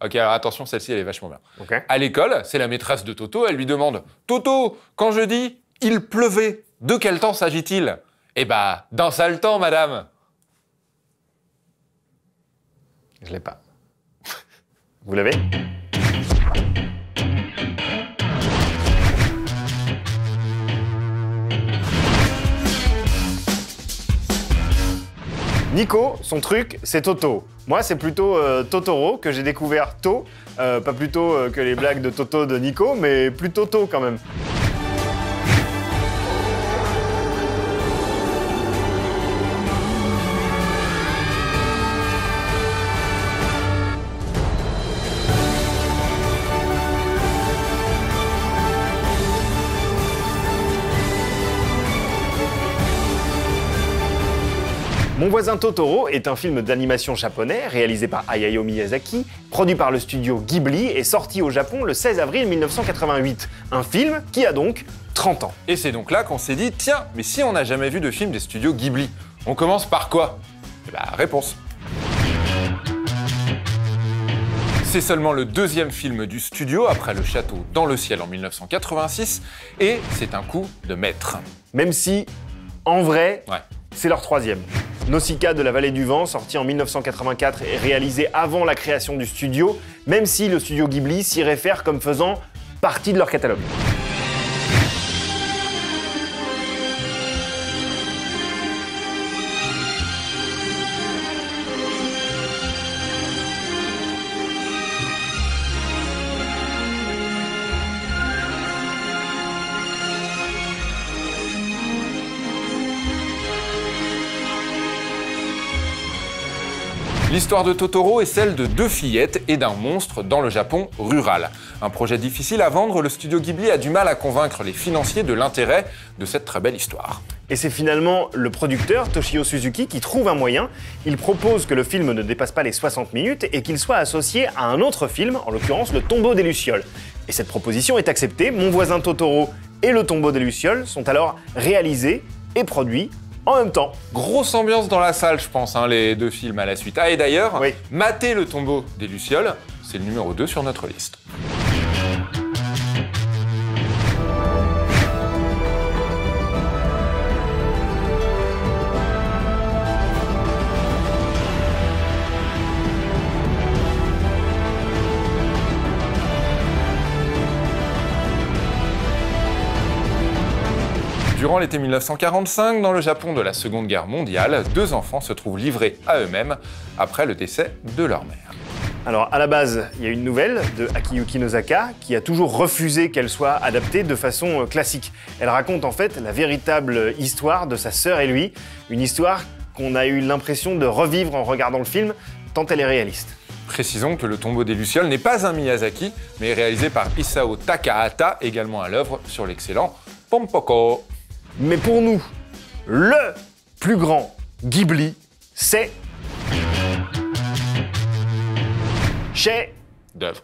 Ok, alors attention, celle-ci, elle est vachement bien. Ok. À l'école, c'est la maîtresse de Toto, elle lui demande « Toto, quand je dis « il pleuvait », de quel temps s'agit-il » Eh bah, d'un sale temps, madame. Je l'ai pas. Vous l'avez? Nico, son truc, c'est Toto. Moi, c'est plutôt Totoro, que j'ai découvert tôt. Pas plutôt que les blagues de Toto de Nico, mais plutôt tôt quand même. Mon voisin Totoro est un film d'animation japonais réalisé par Hayao Miyazaki, produit par le studio Ghibli et sorti au Japon le 16 avril 1988. Un film qui a donc 30 ans. Et c'est donc là qu'on s'est dit, tiens, mais si on n'a jamais vu de film des studios Ghibli, on commence par quoi? Eh bah, réponse. C'est seulement le deuxième film du studio après Le Château dans le ciel en 1986, et c'est un coup de maître. Même si, en vrai, Ouais. c'est leur troisième. Nausicaa de la vallée du vent, sorti en 1984 et réalisé avant la création du studio, même si le studio Ghibli s'y réfère comme faisant partie de leur catalogue. L'histoire de Totoro est celle de deux fillettes et d'un monstre dans le Japon rural. Un projet difficile à vendre, le studio Ghibli a du mal à convaincre les financiers de l'intérêt de cette très belle histoire. Et c'est finalement le producteur, Toshio Suzuki, qui trouve un moyen. Il propose que le film ne dépasse pas les 60 minutes et qu'il soit associé à un autre film, en l'occurrence Le Tombeau des Lucioles. Et cette proposition est acceptée, Mon voisin Totoro et Le Tombeau des Lucioles sont alors réalisés et produits en même temps. Grosse ambiance dans la salle, je pense, hein, les deux films à la suite. Ah, et d'ailleurs, Oui. Mater le tombeau des Lucioles, c'est le numéro 2 sur notre liste. Durant l'été 1945, dans le Japon de la Seconde Guerre mondiale, deux enfants se trouvent livrés à eux-mêmes après le décès de leur mère. Alors, à la base, il y a une nouvelle de Akiyuki Nozaka qui a toujours refusé qu'elle soit adaptée de façon classique. Elle raconte en fait la véritable histoire de sa sœur et lui, une histoire qu'on a eu l'impression de revivre en regardant le film, tant elle est réaliste. Précisons que Le Tombeau des Lucioles n'est pas un Miyazaki, mais est réalisé par Isao Takahata, également à l'œuvre sur l'excellent Pompoko. Mais pour nous, le plus grand Ghibli, c'est chez D'œuvre.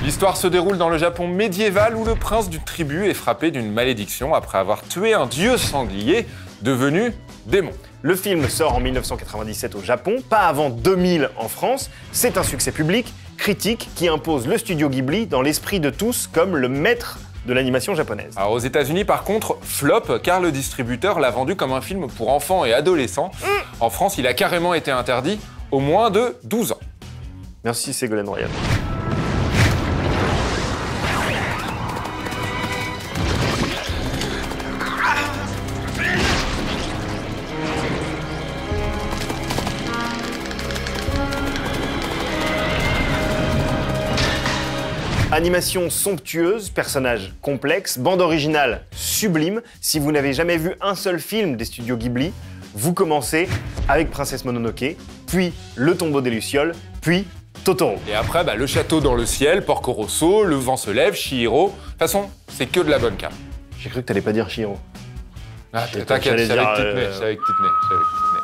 L'histoire se déroule dans le Japon médiéval où le prince d'une tribu est frappé d'une malédiction après avoir tué un dieu sanglier devenu démon. Le film sort en 1997 au Japon, pas avant 2000 en France. C'est un succès public, critique, qui impose le studio Ghibli dans l'esprit de tous comme le maître de l'animation japonaise. Alors aux États-Unis par contre, flop car le distributeur l'a vendu comme un film pour enfants et adolescents. En France, il a carrément été interdit au moins de 12 ans. Merci Ségolène Royal. Animation somptueuse, personnages complexes, bande originale sublime. Si vous n'avez jamais vu un seul film des studios Ghibli, vous commencez avec Princesse Mononoke, puis Le Tombeau des Lucioles, puis Totoro. Et après, Le Château dans le ciel, Porco Rosso, Le vent se lève, Chihiro. De toute façon, c'est que de la bonne carte. J'ai cru que t'allais pas dire Chihiro. Ah, t'inquiète, j'allais c'est avec dire, petite nez, c'est avec petite nez.